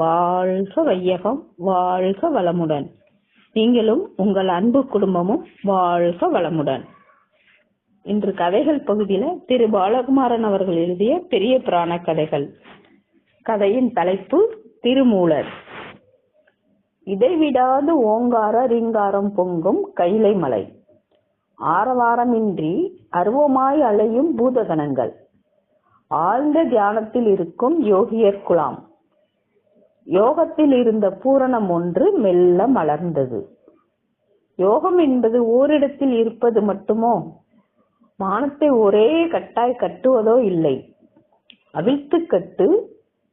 வாழ்க வையகம், வாழ்க வளமுடன். நீங்களும் உங்கள் அன்பு குடும்பமும் வாழ்க வளமுடன். இன்று கதைகள் பகுதியில திரு பாலகுமாரன் அவர்கள் எழுதிய பெரிய புராண கதைகள். கதையின் தலைப்பு திருமூலர். இடைவிடாது ஓங்கார ரீங்காரம் பொங்கும் கைலை மலை, ஆரவாரமின்றி அருவமாய் அலையும் பூதகணங்கள், ஆழ்ந்த தியானத்தில் இருக்கும் யோகியர் குலாம். யோகத்தில் இருந்த பூரணம் ஒன்று மெல்ல மலர்ந்தது. யோகம் என்பது ஓரிடத்தில் இருப்பது மட்டுமோ? மானத்தை ஒரே கட்டாய் கட்டுவதோ இல்லை. அவிழ்த்து கட்டு,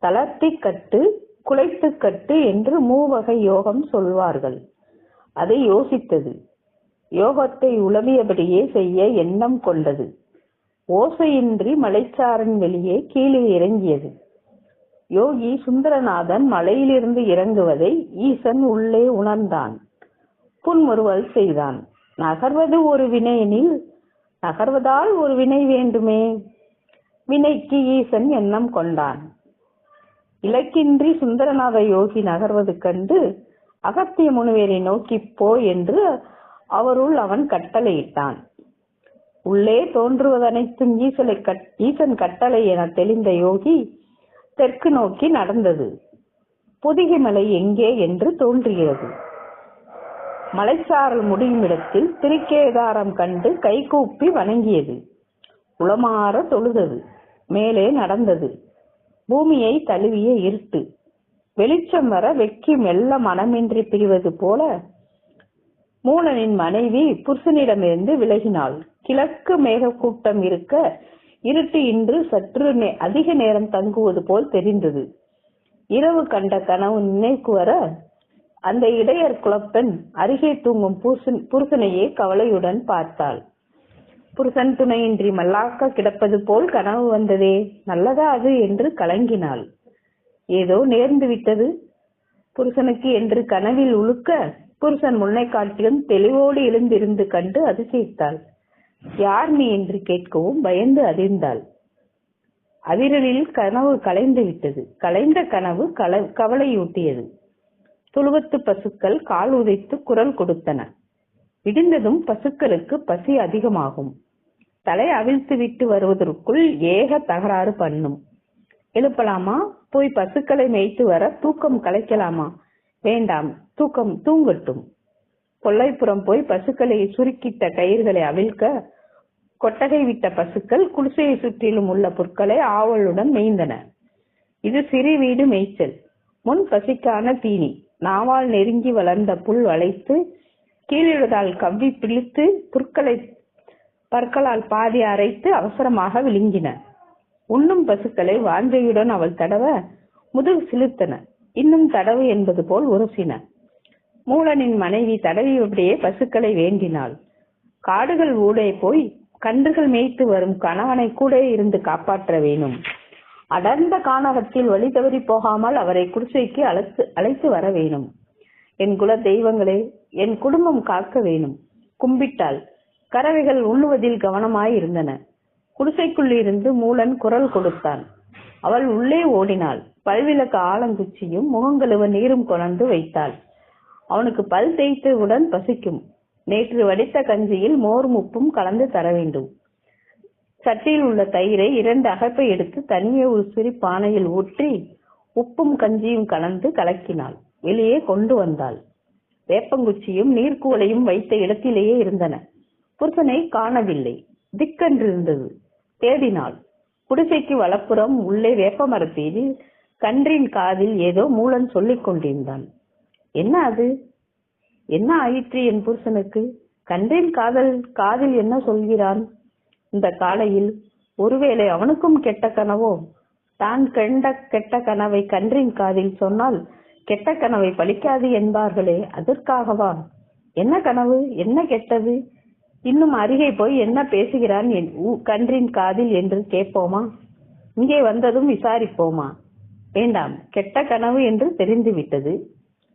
தளர்த்தி கட்டு, குலைத்து கட்டு என்று மூவகை யோகம் சொல்வார்கள். அதை யோசித்தது. யோகத்தை உளவியபடியே செய்ய எண்ணம் கொண்டது. ஓசையின்றி மலைச்சாரன் வெளியே கீழே இறங்கியது. யோகி சுந்தரநாதன் மலையிலிருந்து இறங்குவதை ஈசன் உள்ளே உணர்ந்தான். புன்முறுவல் செய்தான். நகர்வது ஒரு வினையெனில் நகர்வதால் ஒரு வினை வேண்டுமே. வினைக்கு ஈசன் எண்ணம் கொண்டான். இலக்கின்றி சுந்தரநாத யோகி நகர்வது கண்டு அகத்திய முனிவரை நோக்கி போ என்று அவருள் அவன் கட்டளையிட்டான். உள்ளே தோன்றுவதனைத்தும் ஈசன் கட்டளை என தெளிந்த யோகி தெற்கு நோக்கி நடந்தது. பொதிகை மலை எங்கே என்று தோன்றுகிறது. மலைச்சாரல் முடியும் இடத்தில் திருக்கேதாரம் கண்டு கைகூப்பி வணங்கியது. உளமாற தொழுதது. மேலே நடந்தது. பூமியை தழுவிய இருட்டு. வெளிச்சம் வர வெக்கி மெல்ல மனமின்றி பிரிவது போல மூலனின் மனைவி புருஷனிடமிருந்து விலகினாள். கிழக்கு மேக கூட்டம் இருக்க இருட்டு இன்று சற்று அதிக நேரம் தங்குவது போல் தெரிந்தது. இரவு கண்ட கனவு நினைக்கு வர அந்த இடையர் குலப்பெண் அருகே தூங்கும் புருஷனையே கவலையுடன் பார்த்தாள். புருஷன் துணையின்றி மல்லாக்க கிடப்பது போல் கனவு வந்ததே, நல்லதா அது என்று கலங்கினாள். ஏதோ நேர்ந்து விட்டது புருஷனுக்கு என்று கனவில் உழுக்க புருஷன் முன்னை காட்டிலும் தெளிவோடு எழுந்திருந்து கண்டு அதிசயித்தாள். யார் நீ என்று கேட்கவும் பயந்து அதிர்ந்தாள். அதிரலில் கனவு கலைந்து விட்டது. கலைந்த கனவு கவலையூட்டியது. துளுவத்து பசுக்கள் கால் உதைத்து குரல் கொடுத்தன. விடிந்ததும் பசுக்களுக்கு பசி அதிகமாகும். தலை அவிழ்த்து விட்டு வருவதற்குள் ஏக தகராறு பண்ணும். எழுப்பலாமா? போய் பசுக்களை மேய்த்து வர தூக்கம் கலைக்கலாமா? வேண்டாம், தூங்கட்டும். கொல்லைப்புறம் போய் பசுக்களை சுருக்கிட்ட கயிர்களை அவிழ்க்க கொட்டகை விட்ட பசுக்கள் குடிசையை சுற்றிலும் உள்ள புற்களை ஆவலுடன் மேய்ந்தன. இது சிறு வீடு மேய்ச்சல். முன் பசிக்கான தீனி. நாவால் நெருங்கி வளர்ந்த புல் வளைத்து கீழிடுதால் கவ்வி பிழித்து புற்களை பற்களால் பாதி அரைத்து அவசரமாக விழுங்கின. உண்ணும் பசுக்களை வாஞ்சையுடன் அவள் தடவ முதுகு சிலுத்தன. இன்னும் தடவு என்பது போல் உரசின. மூலனின் மனைவி தடவியபடியே பசுக்களை வேண்டினாள். காடுகள் ஊடே போய் கன்றுகள் மேய்த்து வரும் கணவனை கூட இருந்து காப்பாற்ற வேணும். அடர்ந்த கானகத்தில் வழி தவறி போகாமல் அவரை குடிசைக்கு அழைத்து வர வேணும். என் குல தெய்வங்களே, என் குடும்பம் காக்க வேணும். கும்பிட்டாள். கறவைகள் உண்ணுவதில் கவனமாய் இருந்தன. குடிசைக்குள்ளிருந்து மூலன் குரல் கொடுத்தான். அவள் உள்ளே ஓடினாள். பல்விளக்கு ஆலங்குச்சியும் முகங்கழுவ நீரும் கொண்டு வைத்தாள். அவனுக்கு பல் தேய்த்தவுடன் பசிக்கும். நேற்று வடித்த கஞ்சியில் மோரும் உப்பும் கலந்து தர வேண்டும். சட்டியில் உள்ள தயிரை 2 அகப்பை எடுத்து தனியே ஒரு சிறு பானையில் ஊற்றி உப்பும் கஞ்சியும் கலந்து கலக்கினாள். வெளியே கொண்டு வந்தாள். வேப்பங்குச்சியும் நீர்க்குவளையும் வைத்த இடத்திலேயே இருந்தன. புருஷனை காணவில்லை. திக்கென்றிருந்தது. தேடினாள். குடிசைக்கு வலப்புறம் உள்ளே வேப்ப மரத்தில் கன்றின் காதில் ஏதோ மூலன் சொல்லிக் கொண்டிருந்தான். என்ன அது? என்ன ஆயிற்று என் புருஷனுக்கு? கன்றின் காதில் என்ன சொல்கிறான் இந்த காலையில்? ஒருவேளை அவனுக்கும் கெட்ட கனவோ? தான் கண்ட கெட்ட கனவை கன்றின் காதில் சொன்னால் கெட்ட கனவை பலிக்காது என்பார்களே, அதற்காகவா? என்ன கனவு? என்ன கெட்டது? இன்னும் அருகே போய் என்ன பேசுகிறான் கன்றின் காதில் என்று கேட்போமா? இங்கே வந்ததும் விசாரிப்போமா? வேண்டாம், கெட்ட கனவு என்று தெரிந்து விட்டது.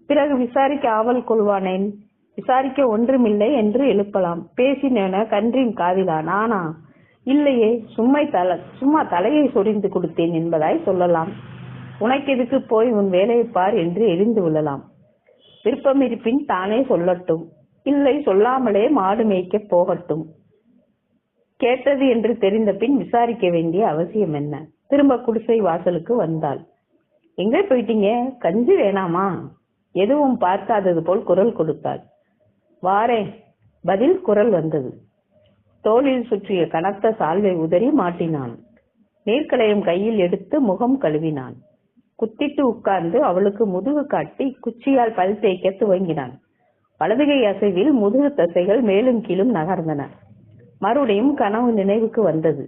பிறகு விசாரிக்க ஆவல் கொள்வானேன்? விசாரிக்க ஒன்றுமில்லை என்று எழுப்பலாம். பேசினேன கன்றின் காதிலா? நானா? இல்லையே, சும்மா தலையை சொரிந்து கொடுத்தேன் என்பதாய் சொல்லலாம். உனக்கெதுக்கு, போய் உன் வேலையை பார் என்று எரிந்து விழலாம். விருப்பம் இருப்பின் தானே சொல்லட்டும். இல்லை, சொல்லாமலே மாடு மேய்க்க போகட்டும். கேட்டது என்று தெரிந்த பின் விசாரிக்க வேண்டிய அவசியம் என்ன? திரும்ப குடிசை வாசலுக்கு வந்தாள். எங்கே போயிட்டீங்க? கஞ்சி வேணாமா? எதுவும் பார்க்காதது போல் குரல் கொடுத்தாள். வாரேன். பதில் குரல் வந்தது. தோளில் சுற்றிய கனத்த சால்வை உதறி மாட்டினான். நீர்க்களையும் கையில் எடுத்து முகம் கழுவினான். குத்திட்டு உட்கார்ந்து அவளுக்கு முதுகு காட்டி குச்சியால் பல் தேய்க்க துவங்கினான். வலதுகை அசைவில் முதுகு தசைகள் மேலும் கீழும் நகர்ந்தன. மறுபடியும் கனவு நினைவுக்கு வந்தது.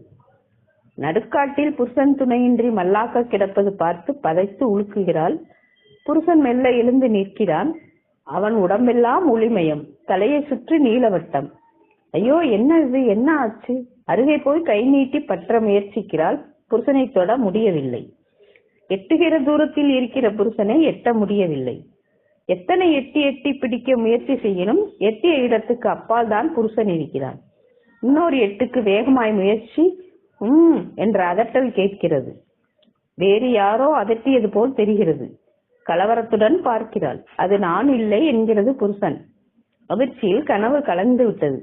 நடுக்காட்டில் புருஷன் துணையின்றி மல்லாக்க கிடப்பது பார்த்து பதைத்து உழுக்குகிறாள். புருஷன் மெல்ல எழுந்து நிற்கிறான். அவன் உடம்பெல்லாம் ஒளிமயம், தலையை சுற்றி நீலவட்டம். ஐயோ, என்ன இது, என்ன ஆச்சு? அருகே போய் கை நீட்டி பற்ற முயற்சிக்கிறாள். புருஷனை தொட முடியவில்லை. எட்டுகிற தூரத்தில் இருக்கிற புருஷனை எட்ட முடியவில்லை. எத்தனை எட்டி எட்டி பிடிக்க முயற்சி செய்யணும். எட்டிய இடத்துக்கு அப்பால் தான் புருஷன் இருக்கிறான். இன்னொரு எட்டுக்கு வேகமாய் முயற்சி. என்ற அதட்டல் கேட்கிறது. வேறு யாரோ அதட்டியது போல் தெரிகிறது. கலவரத்துடன் பார்க்கிறாள். அது நான் இல்லை என்கிறது புருஷன். அதிர்ச்சியில் கனவு கலந்து விட்டது.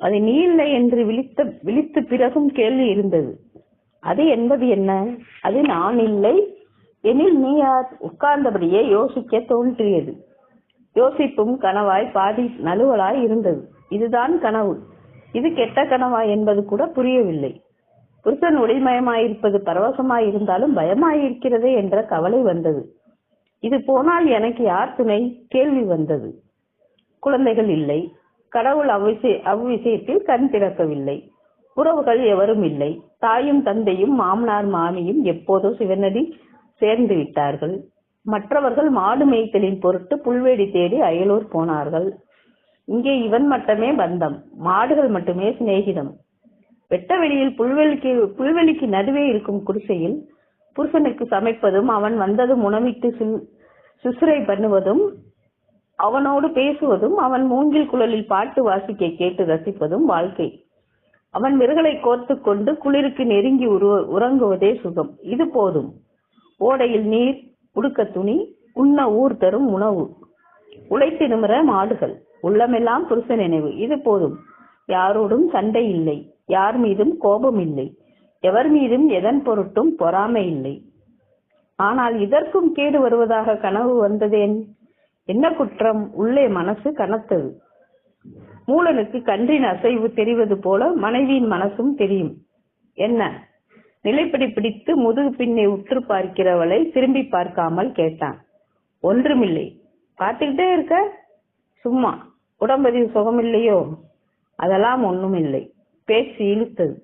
அது நீ இல்லை என்று விழித்து பிறகும் கேள்வி இருந்தது. அது என்பது என்ன? அது நான் இல்லை எனில் நீ யார்? உட்கார்ந்தபடியே யோசிக்க தோன்றியது. யோசிப்பும் கனவாய் பாதி நழுவலாய் இருந்தது. இதுதான் கனவு, இது கெட்ட கனவா என்பது கூட புரியவில்லை. புருஷன் ஒளிமயமாயிருப்பது பரவசமாயிருந்தாலும் பயமாயிருக்கிறதே என்ற கவலை வந்தது. இது போனால் எனக்கு யார் துணை? கேள்வி வந்தது. குழந்தைகள் இல்லை. கடவுள் அவ்விஷயத்தில் கண் திறக்கவில்லை. உறவுகள் எவரும் இல்லை. தாயும் தந்தையும் மாமனார் மாமியும் எப்போதோ சிவனடி சேர்ந்து விட்டார்கள். மற்றவர்கள் மாடு மேய்த்தலின் பொருட்டு புல்வெளி தேடி அயலூர் போனார்கள். இங்கே இவன் மட்டுமே பந்தம், மாடுகள் மட்டுமே சிநேகிதம். வெட்ட வெளியில் புல்வெளிக்கு நடுவே இருக்கும் குடிசையில் புருஷனுக்கு சமைப்பதும், அவன் வந்ததும் உணவிட்டு சுசுரை பண்ணுவதும், அவனோடு பேசுவதும், அவன் மூங்கில் குழலில் பாட்டு வாசிக்க கேட்டு ரசிப்பதும் வாழ்க்கை. அவன் விரல்களை கோர்த்து கொண்டு குளிருக்கு நெருங்கி உறங்குவதே சுகம். இது போதும். ஓடையில் நீர், உடுக்க துணி, உண்ண ஊர் தரும் உணவு, உழைத்து நிமிர மாடுகள், உள்ளமெல்லாம் புருஷ நினைவு. இது போதும். யாரோடும் சண்டை இல்லை. யார் மீதும் கோபம் இல்லை. எவர் மீதும் எதன் பொருட்டும் பொறாமை இல்லை. ஆனால் இதற்கும் கேடு வருவதாக கனவு வந்ததேன்? என்ன குற்றம்? உள்ளே மனசு கனத்தது. மூலனுக்கு கன்றின் அசைவு தெரிவது போல மனைவியின் மனசும் தெரியும். என்ன? நிலைப்படி பிடித்து முதுகு பின்னே உற்று பார்க்கிறவளை திரும்பி பார்க்காமல் கேட்டான். ஒன்றுமில்லை. பார்த்துக்கிட்டே இருக்க? சும்மா. உடம்பதில் சுகமில்லையோ? அதெல்லாம் ஒண்ணுமில்லை. பேச்சு இழுத்தது.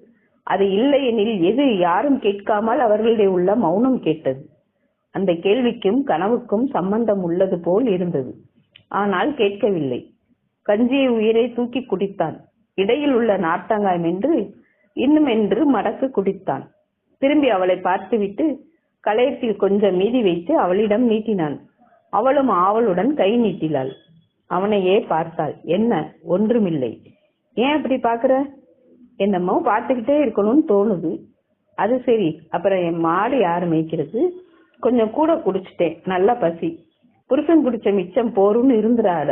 அது இல்லை எனில் எது? யாரும் கேட்காமல் அவர்களுடைய உள்ள மௌனம் கேட்டது. அந்த கேள்விக்கும் கனவுக்கும் சம்பந்தம் உள்ளது போல் இருந்தது. ஆனால் கேட்கவில்லை. கஞ்சியை உயிரை தூக்கி குடித்தான். இடையில் உள்ள நார்த்தங்காய் மென்று இன்னும் என்று மடக்கு குடித்தான். திரும்பி அவளை பார்த்துவிட்டு களையத்தில் கொஞ்சம் மீதி வைத்து அவளிடம் நீட்டினான். அவளும் ஆவலுடன் கை நீட்டினாள். அவனையே பார்த்தாள். என்ன? ஒன்றுமில்லை. ஏன் அப்படி பாக்குற? என்னமோ பார்த்துக்கிட்டே இருக்கணும்னு தோணுது. அது சரி, அப்புறம் என் மாடு யாரு மேய்க்கிறது? கொஞ்சம் கூட குடிச்சிட்டேன், நல்ல பசி. புருஷன் குடிச்ச மிச்சம் போருன்னு இருந்துடாத,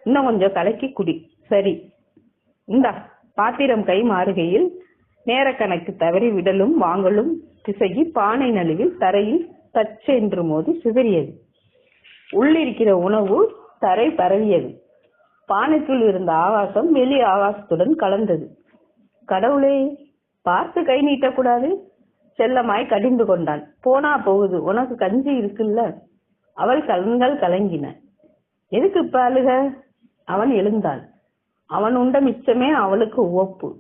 இன்னும் கொஞ்சம் கலக்கி குடி. சரி இந்தா. பாத்திரம் கை மாறுகையில் நேர கணக்கு தவறி விடலும் வாங்கலும் திசையி பானை நழுவில் தரையில் தச்சென்று மோதி சிதறியது. உள்ளிருக்கிற உணவு தரை பரவியது. பானைக்குள் இருந்த ஆகாசம் வெளி ஆகாசத்துடன் கலந்தது. கடவுளே, பார்த்து கை நீட்டக்கூடாது. செல்லமாய் கடிந்து கொண்டான். போனா போகுது, உனக்கு கஞ்சி இருக்குல்ல. அவள் கண்கள் கலங்கின. எதுக்கு இப்ப அழுக? அவன் எழுந்தான். அவன் உண்ட மிச்சமே அவளுக்கு ஒப்பு.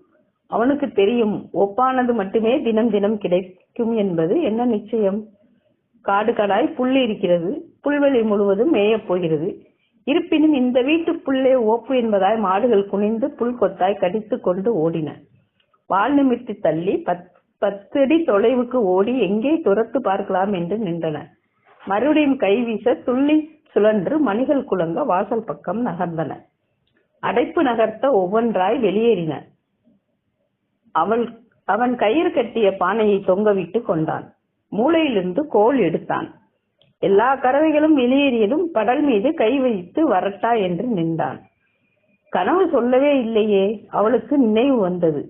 அவனுக்கு தெரியும், ஒப்பானது மட்டுமே தினம் தினம் கிடைக்கும் என்பது என்ன நிச்சயம்? காடு காடாய் புல் இருக்கிறது. புல்வெளி முழுவதும் மேயப் போகிறது. இருப்பினும் இந்த வீட்டு புல்லே ஓப்பு என்பதாய் மாடுகள் குனிந்து புல் கொத்தாய் கடித்து கொண்டு ஓடின. வால் நிமிர்த்தி தள்ளி 10 அடி தொலைவுக்கு ஓடி எங்கே துரத்து பார்க்கலாம் என்று நின்றன. மறுபடியும் கை வீச துள்ளி சுழன்று மணிகள் குலங்க வாசல் பக்கம் நகர்ந்தன. அடைப்பு நகர்த்த ஒவ்வொன்றாய் வெளியேறின. அவன் கயிறு கட்டிய பானையை தொங்கவிட்டு கொண்டான். மூளையிலிருந்து கோல் எடுத்தான். எல்லா கறவைகளும் வெளியேறியதும் படல் மீது கை வைத்து வரட்டா என்று நின்றான். கனவு சொல்லவே இல்லையே. அவளுக்கு நினைவு வந்தது.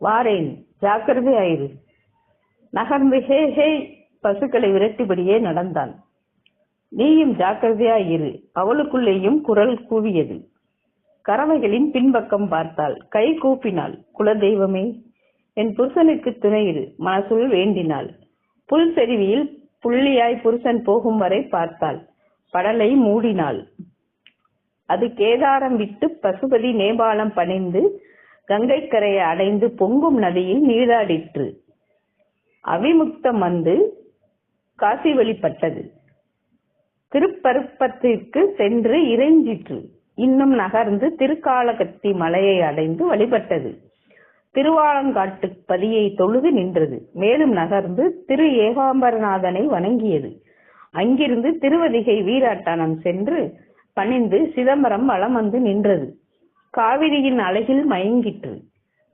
வாரேன், ஜாக்கிரதை ஆயிரு. நகர்ந்து ஹே ஹே பசுக்களை விரட்டிபடியே நடந்தான். நீயும் ஜாக்கிரதையாயிரு. அவளுக்குள்ளேயும் குரல் கூவியது. கறவைகளின் பின்பக்கம் பார்த்தாள். கை கூப்பினாள். குலதெய்வமே, என் புருஷனுக்கு துணையிரு மனசுள் வேண்டினாள். புல் செருவியில் புள்ளியாய் புருஷன் போகும் வரை பார்த்தாள். படலை மூடினாள். அது கேதாரம் விட்டு பசுபதி நேபாளம் பணிந்து கங்கை கரையை அடைந்து பொங்கும் நதியில் நீராடிற்று. அவிமுக்தம் வந்து காசி வழிபட்டது. திருப்பருப்பத்திற்கு சென்று இறைஞ்சிற்று. இன்னும் நகர்ந்து திருக்காலகத்தி மலையை அடைந்து வழிபட்டது. திருவாலங்காட்டு பதியை தொழுது நின்றது. மேலும் நகர்ந்து திரு ஏகாம்பரநாதனை வணங்கியது. அங்கிருந்து திருவதிகை வீராட்டனம் சென்று பணிந்து சிதம்பரம் வலம் வந்து நின்றது. காவிரியின் அழகில் மயங்கிற்று.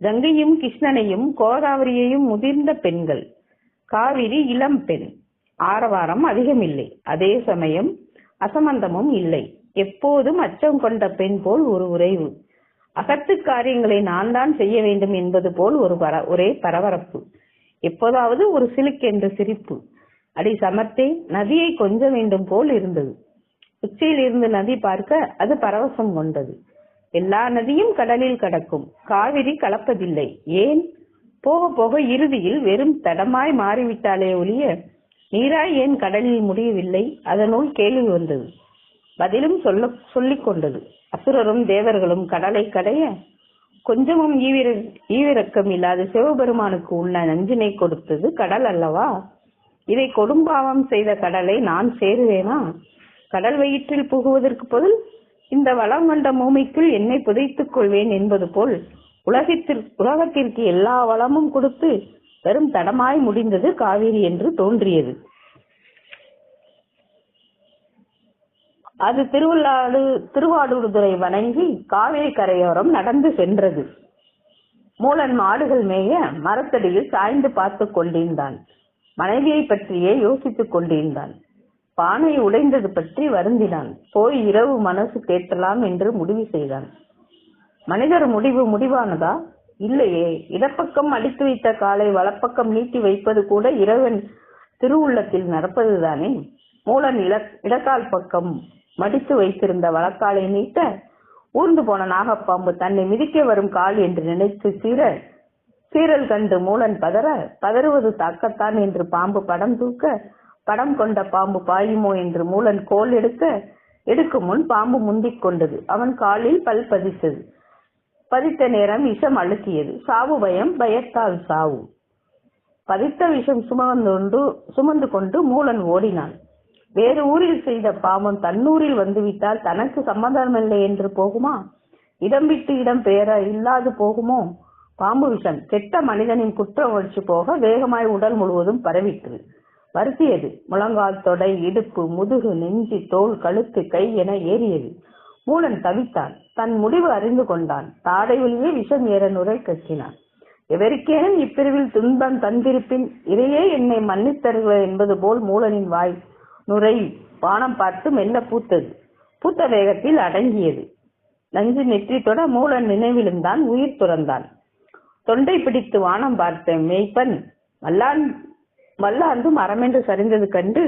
கங்கையும் கிருஷ்ணனையும் கோதாவரியையும் முதிர்ந்த பெண்கள். காவிரி இளம் பெண். ஆரவாரம் அதிகமில்லை. அதே சமயம் அசமந்தமும் இல்லை. எப்போதும் அச்சம் கொண்ட பெண் போல் ஒரு உறைவு. அகத்து காரியங்களை நான் தான் செய்ய வேண்டும் என்பது போல் ஒரே பரபரப்பு. எப்போதாவது ஒரு சிலுக்கென்று சிரிப்பு. அடி சமர்த்தே, நதியை கொஞ்ச வேண்டும் போல் இருந்தது. உச்சியில் இருந்து நதி பார்க்க அது பரவசம் கொண்டது. எல்லா நதியும் கடலில் கடக்கும். காவிரி கலப்பதில்லை. ஏன்? போக போக இறுதியில் வெறும் தடமாய் மாறிவிட்டாலே ஒழிய நீராய் ஏன் கடலில் முடியவில்லை? அதனுள் கேள்வி வந்தது. பதிலும் சொல்லிக் கொண்டது. அசுரரும் தேவர்களும் கடலை கடைய கொஞ்சமும் ஈவிரக்கம் இல்லாத சிவபெருமானுக்கு உள்ள நஞ்சினை கொடுத்தது கடல் அல்லவா? இதை கொடும்பாவம் செய்த கடலை நான் சேருவேனா? கடல் வயிற்றில் புகுவதற்கு பதில் இந்த வளம் கொண்ட பூமிக்குள் என்னை புதைத்துக் கொள்வேன் என்பது போல் உலகத்திற்கு எல்லா வளமும் கொடுத்து வெறும் தடமாய் முடிந்தது காவிரி என்று தோன்றியது. அது திருவாடுதுறை வணங்கி காவிரி கரையோரம் நடந்து சென்றது. மூலன் மாடுகள் மேய மரத்தடியில் சாய்ந்து பார்த்து கொண்டிருந்தான். மனைவியை பற்றியே யோசித்துக் கொண்டிருந்தான். பானை உடைந்தது பற்றி வருந்தினான். போய் இரவு மனசு கேட்கலாம் என்று முடிவு செய்தான். மனிதர் முடிவானதா? இல்லையே. இடப்பக்கம் அடித்து வைத்த காலை வலப்பக்கம் நீட்டி வைப்பது கூட இறைவன் திருவுள்ளத்தில் நடப்பதுதானே. மூலன் இடக்கால் பக்கம் மடித்து வைத்திருந்த வலக்காலை நீட்ட ஊர்ந்து போன நாகப்பாம்பு தன்னை மிதிக்க வரும் கால் என்று நினைத்து சீரல் கண்டு மூலன் பதறுவது தாக்கத்தான் என்று பாம்பு படம் தூக்க, படம் கொண்ட பாம்பு பாயுமோ என்று மூலன் கோல் எடுக்கும் முன் பாம்பு முந்திக் கொண்டது. அவன் காலில் பல் பதித்தது. பதித்த நேரம் விஷம் அழுத்தியது. சாவு பயம், பயத்தால் சாவு. பதித்த விஷம் சுமந்து கொண்டு மூலன் ஓடினான். வேறு ஊரில் செய்த பாவம் தன்னூரில் வந்துவிட்டால் தனக்கு சம்மதமில்லை என்று போகுமா? இடம் விட்டு இடம் பெயர இல்லாது போகுமோ? பாம்பு விஷம் கெட்ட மனிதனின் குற்ற உணர்ச்சி போக வேகமாய் உடல் முழுவதும் பரவிற்று. வருத்தியது. முழங்கால், தொடை, இடுப்பு, முதுகு, நெஞ்சி, தோல், கழுத்து, கை என ஏறியது. மூலன் தவித்தான். தன் முடிவு அறிந்து கொண்டான். தாடை வழியே விஷம் ஏற நுரை கட்டினான். எவருக்கேனும் இப்பிரிவில் துன்பம் தந்திருப்பின் இதையே என்னை மன்னித்தருவர் என்பது போல் மூலனின் வாய் நுரை வானம் பார்த்து மெல்ல பூத்தது. பூத்த வேகத்தில் அடங்கியது. நஞ்சு நெற்றி தொட மூலன் நினைவிலும்தான் உயிர் துறந்தான். தொண்டை பிடித்து வானம் பார்த்த மேய்ப்பன் வல்லாந்து மரமென்று சரிந்தது கண்டு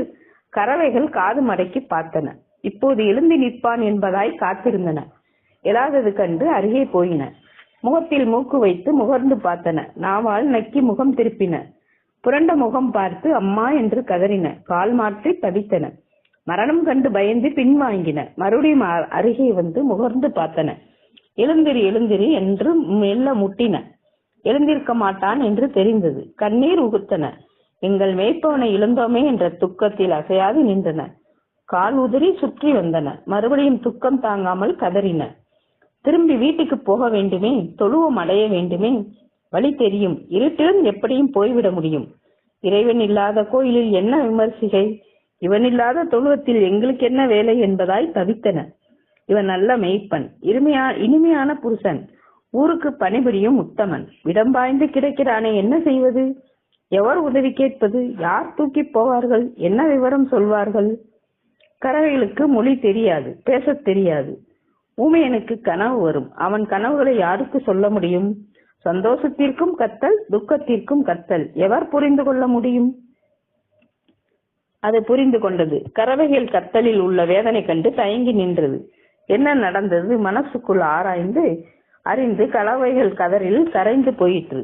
கறவைகள் காது மடக்கி பார்த்தன. இப்போது எழுந்து நிற்பான் என்பதாய் காத்திருந்தன. எழாதது கண்டு அருகே போயின. முகத்தில் மூக்கு வைத்து முகர்ந்து பார்த்தன. நாவால் நக்கி முகம் திருப்பின. புரண்ட முகம் பார்த்து அம்மா என்று கதறின. கால் மாற்றி பதித்தன. மரணம் கண்டு பயந்து பின்வாங்கின. மறுபடியும் அருகே வந்து முகர்ந்து பார்த்தன. எழுந்திரி என்று மெல்ல முட்டின. எழுந்திருக்க மாட்டான் என்று தெரிந்தது. கண்ணீர் உகுத்தன. எங்கள் மேய்ப்பவனை இழந்தோமே என்ற துக்கத்தில் அசையாது நின்றன. கால் உதிரி சுற்றி வந்தன. மறுபடியும் துக்கம் தாங்காமல் கதறின. திரும்பி வீட்டுக்கு போக வேண்டுமே, தொழுவம் அடைய வேண்டுமே, வழி தெரியும். இருட்டிலும் எப்படியும் போய்விட முடியும். இறைவன் இல்லாத கோயிலில் என்ன விமர்சிகை, இவனில்லாத தொழுவத்தில் எங்களுக்கு என்ன வேலை என்பதாய் தவித்தன. இவன் நல்ல மெய்ப்பன், இனிமையான புருஷன், ஊருக்கு பணிபுரியும் உத்தமன். விடம்பாய்ந்து கிடக்கிறானே, என்ன செய்வது? எவர் உதவி கேட்பது? யார் தூக்கி போவார்கள்? என்ன விவரம் சொல்வார்கள்? கறவைகளுக்கு மொழி தெரியாது, பேசத் தெரியாது. ஊமையனுக்கு கனவு வரும். அவன் கனவுகளை யாருக்கு சொல்ல முடியும்? சந்தோஷத்திற்கும் கத்தல், துக்கத்திற்கும் கத்தல். எவர் புரிந்து கொள்ள முடியும்? அது புரிந்து கொண்டது. கறவைகள் கத்தலில் உள்ள வேதனை கண்டு தயங்கி நின்றது. என்ன நடந்தது? மனசுக்குள் அறிந்து கறவைகள் கதறில் கரைந்து போயிற்று.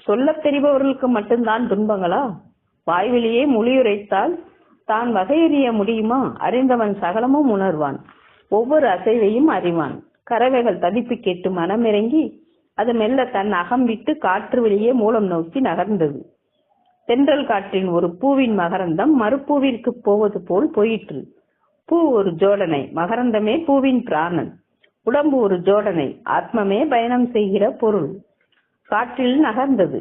சொல்லத் தெரிபவர்களுக்கு மட்டும்தான் துன்பங்களா? வாய்வெளியே மொழியுரைத்தால் தான் வகையறிய முடியுமா? அறிந்தவன் சகலமும் உணர்வான், ஒவ்வொரு அசைவையும் அறிவான். கறவைகள் தவிப்பு கேட்டு மனமிறங்கி அது மெல்ல தன் அகம் விட்டு காற்று வெளியே மூலம் நோக்கி நகர்ந்தது. தென்றல் காற்றின் ஒரு பூவின் மகரந்தம் மறுப்பூவிற்கு போவது போல் போயிற்று. பூ ஒரு ஜோடனை, மகரந்தமே பூவின் பிராணன். உடம்பு ஒரு ஜோடனை, ஆத்மமே பயணம் செய்கிற பொருள். காற்றில் நகர்ந்தது,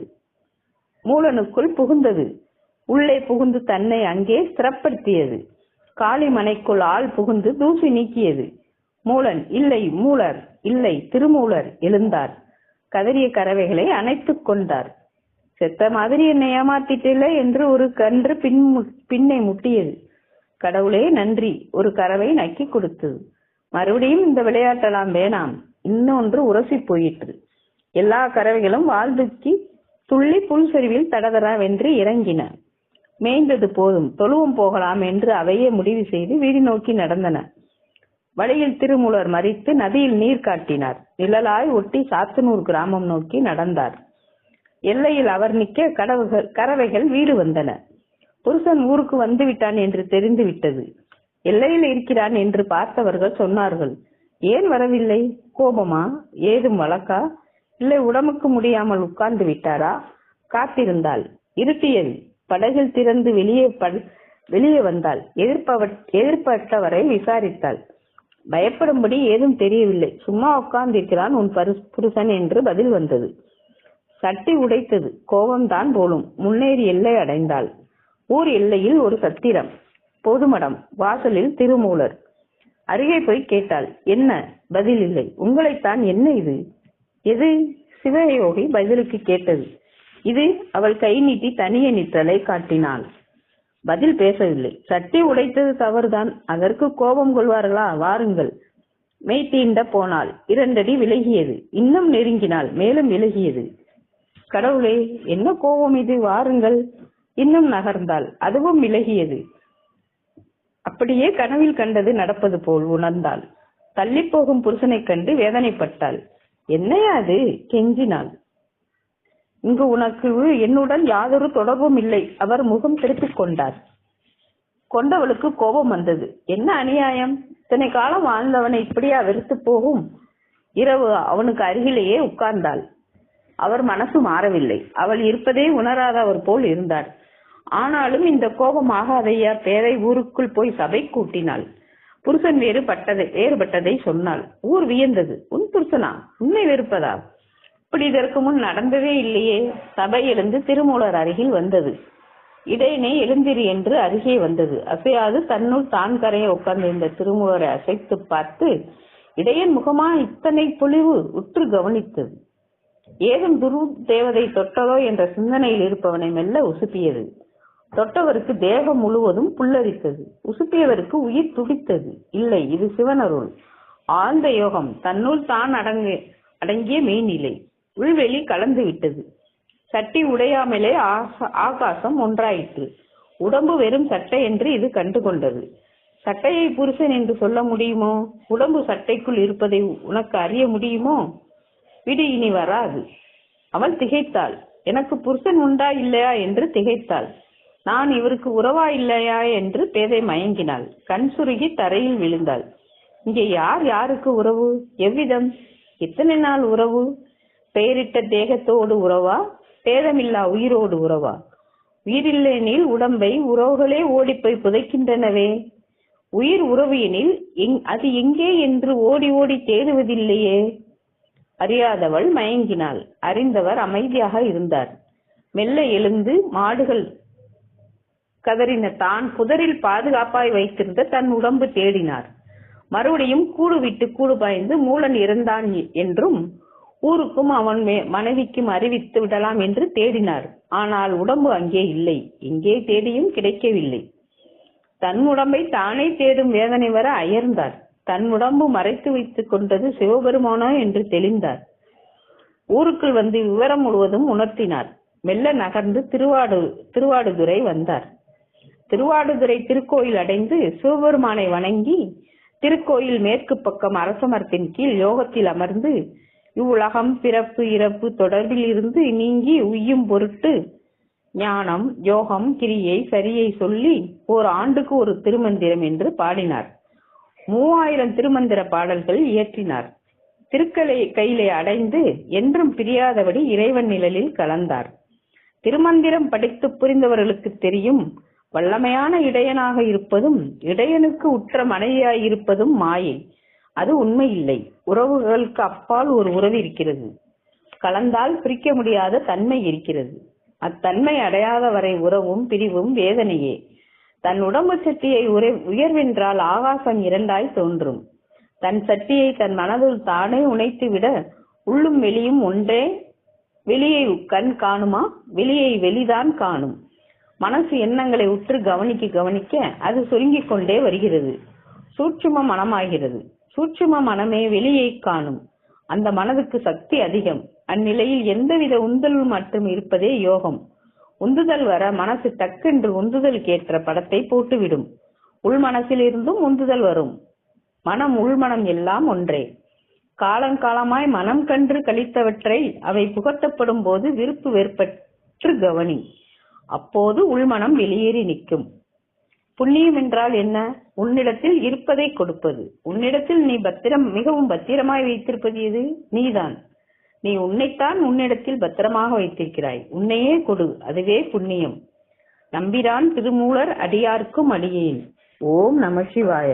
மூலனுக்குள் புகுந்தது, உள்ளே புகுந்து தன்னை அங்கே ஸ்திரப்படுத்தியது. காளி மனைக்குள் ஆள் புகுந்து தூசி நீக்கியது. மூலன் இல்லை, மூலர் இல்லை, திருமூலர் எழுந்தார். கதறிய கறவைகளை அணைத்துக் கொண்டார். செத்த மாதிரி என்னை ஏமாத்திட்டில்லை என்று ஒரு கன்று பின்னை முட்டியது. கடவுளே நன்றி, ஒரு கறவை நக்கி கொடுத்தது. மறுபடியும் இந்த விளையாட்டெல்லாம் வேணாம். இன்னொன்று உரசி போயிற்று. எல்லா கறவைகளும் வாழ்ந்துக்கி துள்ளி புல் சரிவில் தடதராவென்று இறங்கின. மேய்ந்தது போதும், தொழுவம் போகலாம் என்று அவையே முடிவு செய்து வீடு நோக்கி நடந்தன. வழியில் திருமூலர் மறித்து நதியில் நீர் காட்டினார். நிழலாய் ஒட்டி சாத்தனூர் கிராமம் நோக்கி நடந்தார். எல்லையில் அவர் நிற்க கறவைகள் வீடு வந்தன. புருஷன் ஊருக்கு வந்து விட்டான் என்று தெரிந்து விட்டது. எல்லையில் இருக்கிறான் என்று பார்த்தவர்கள் சொன்னார்கள். ஏன் வரவில்லை? கோபமா? ஏதும் வழக்கா? இல்லை உடம்புக்கு முடியாமல் உட்கார்ந்து விட்டாரா? காத்திருந்தாள். இருட்டியது. படகில் திறந்து வெளியே வந்தாள். எதிர்பட்டவரை விசாரித்தாள். பயப்படும்படி ஏதும் தெரியவில்லை. சும்மா உட்கார்ந்திருக்கிறான் உன் புருஷன் என்று பதில் வந்தது. சட்டி உடைத்தது. கோபம்தான் போலும். முன்னேறி எல்லை அடைந்தாள். ஊர் எல்லையில் ஒரு சத்திரம், பொதுமடம், வாசலில் திருமூலர். அருகே போய் கேட்டாள். என்ன? பதில் இல்லை. உங்களைத்தான். என்ன இது? எது? சிவயோகி பதிலுக்கு கேட்டது. இது. அவள் கை நீட்டி தனிய நிற்றலை காட்டினாள். பதில் பேசவில்லை. சட்டி உடைத்தது தவறுதான், அதற்கு கோபம் கொள்வார்களா? வாருங்கள். மெய் தீண்ட போனாள். 2 அடி விலகியது. இன்னும் நெருங்கினாள். மேலும் விலகியது. கடவுளே, என்ன கோபம் இது? வாருங்கள். இன்னும் நகர்ந்தாள். அதுவும் விலகியது. அப்படியே கனவில் கண்டது நடப்பது போல் உணர்ந்தாள். தள்ளி போகும் புருஷனை கண்டு வேதனைப்பட்டாள். என்னையா அது? கெஞ்சினாள். இங்கு உனக்கு என்னுடன் யாதொரு தொடர்பும் இல்லை. அவர் முகம் திருப்பிக் கொண்டார். கொண்டவளுக்கு கோபம் வந்தது. என்ன அநியாயம்! இத்தனை காலம் வாழ்ந்தவனை இப்படியா வெறுத்து போகும்? இரவு அவனுக்கு அருகிலேயே உட்கார்ந்தாள். அவர் மனசு மாறவில்லை. அவள் இருப்பதே உணராதவர் போல் இருந்தார். ஆனாலும் இந்த கோபம் ஆகாதையா? பேரை ஊருக்குள் போய் சபை கூட்டினாள். புருஷன் வேறுபட்டதை சொன்னாள். ஊர் வியந்தது. உன் புருஷனா? உன்னை வெறுப்பதா? இப்படி இதற்கு முன் நடந்ததே இல்லையே. சபை எழுந்து திருமூலர் அருகில் வந்தது. இடையனே எழுந்திரு என்று அருகே வந்தது. அசையாது தன்னுள் தான் கரைய உட்கார்ந்திருந்த திருமூலரை அசைத்து பார்த்து இடையன் முகமா இத்தனை பொலிவு உற்று கவனித்தது. ஏதும் தேவதை தொட்டதோ என்ற சிந்தனையில் இருப்பவனை மெல்ல உசுப்பியது. தொட்டவருக்கு தேகம் முழுவதும் புல்லரித்தது. உசுப்பியவருக்கு உயிர் துடித்தது. இல்லை, இது சிவனருள், ஆழ்ந்த யோகம், தன்னுள் தான் அடங்கிய மெய்நிலை. உள்வெளி கலந்து விட்டது. சட்டி உடையாமலே ஆகாசம் ஒன்றாயிற்று. உடம்பு வெறும் சட்டை என்று இது கண்டுகொண்டது. சட்டையை புருஷன் என்று சொல்ல முடியுமோ? உடம்பு சட்டைக்குள் இருப்பதை உனக்கு அறிய முடியுமோ? விடு, இனி வராது. அவள் திகைத்தாள். எனக்கு புருஷன் உண்டா இல்லையா என்று திகைத்தாள். நான் இவருக்கு உறவா இல்லையா என்று பேதை மயங்கினாள். கண் சுருகி தரையில் விழுந்தாள். இங்கே யார் யாருக்கு உறவு? எவ்விதம்? எத்தனை நாள் உறவு? பெயரிட்ட தேகத்தோடு உறவா? பேதமில்லா உயிரோடு உறவா? உயிரில்லையெனில் உடம்பை உறவுகளே ஓடிப்போய் புதைக்கின்றனவே. உயிர் உறவு எனில் அது எங்கே என்று ஓடி ஓடி தேடுவதில்லையே. அறியாதவள் மயங்கினாள். அறிந்தவர் அமைதியாக இருந்தார். மெல்ல எழுந்து மாடுகள் கதறின தான் புதரில் பாதுகாப்பாய் வைத்திருந்த தன் உடம்பு தேடினார். மறுபடியும் கூடு விட்டு கூடு பாய்ந்து மூலன் இறந்தான் என்றும் ஊருக்கும் அவன் மனைவிக்கும் அறிவித்து விடலாம் என்று தேடினார். ஆனால் உடம்பு அங்கே இல்லை. எங்கே தேடியும் கிடைக்கவில்லை. தன் உடம்பை தானே தேடும் வேதனை வர அயர்ந்தார். தன் உடம்பு மறைத்து வைத்துக் கொண்டது சிவபெருமானோ என்று தெளிந்தார். ஊருக்குள் வந்து விவரம் முழுவதும் உணர்த்தினார். மெல்ல நகர்ந்து திருவாடுதுறை வந்தார். திருவாடுதுறை திருக்கோயில் அடைந்து சிவபெருமானை வணங்கி திருக்கோயில் மேற்கு பக்கம் அரசமரத்தின் கீழ் யோகத்தில் அமர்ந்து இவ்வுலகம் பிறப்பு இறப்பு தொடர்பில் இருந்து நீங்கி உய்யும் பொருட்டு ஞானம் யோகம் கிரியை சரியை சொல்லி ஓர் ஆண்டுக்கு ஒரு திருமந்திரம் என்று பாடினார். 3000 திருமந்திர பாடல்கள் இயற்றினார். கையிலே அடைந்து என்றும் பிரியாதபடி இறைவன் நிழலில் கலந்தார். திருமந்திரம் படித்து புரிந்தவர்களுக்கு தெரியும், வல்லமையான இடையனாக இருப்பதும் இடையனுக்கு உற்ற மனைவியாயிருப்பதும் மாயை. அது உண்மை இல்லை. உறவுகளுக்கு அப்பால் ஒரு உறவு இருக்கிறது. கலந்தால் பிரிக்க முடியாத தன்மை இருக்கிறது. அத்தன்மை அடையாத வரை உறவும் பிரிவும் வேதனையே. தன் உடம்பு சட்டியை உயர்வென்றால் ஆகாசம் இரண்டாய் தோன்றும். தன் சட்டியை தன் மனதுள் தானே உணைத்து விட உள்ளும் வெளியும் ஒன்றே. வெளியை கண் காணுமா? வெளியை வெளிதான் காணும். மனசு எண்ணங்களை உற்று கவனிக்க அது சுருங்கிக் கொண்டே வருகிறது. சூட்சும மனமாகிறது. சூட்சும மனமே வெளியை காணும். அந்த மனதுக்கு சக்தி அதிகம். அந்நிலையில் எந்தவித உந்துதல் மற்றும் இருப்பதே யோகம். உந்துதல் வர மனசு டக்கென்று உந்துதலுக்கு ஏற்ற படத்தை போட்டுவிடும். உள் மனசில் இருந்தும் உந்துதல் வரும். மனம் உள்மனம் எல்லாம் ஒன்றே. காலங்காலமாய் மனம் கன்று கழித்தவற்றை அவை புகட்டப்படும் போது விருப்பு வெறுப்பற்று கவனி. அப்போது உள்மனம் வெளியேறி நிற்கும். புண்ணியம் என்றால் என்ன? உன்னிடத்தில் இருப்பதை கொடுப்பது. உன்னிடத்தில் நீ மிகவும் பத்திரமாய் வைத்திருப்பது எது? நீதான். நீ உன்னைத்தான் உன்னிடத்தில் பத்திரமாக வைத்திருக்கிறாய். உன்னையே கொடு, அதுவே புண்ணியம். நம்பிரான் திருமூலர் அடியார்க்கும் அடியேன். ஓம் நம சிவாய.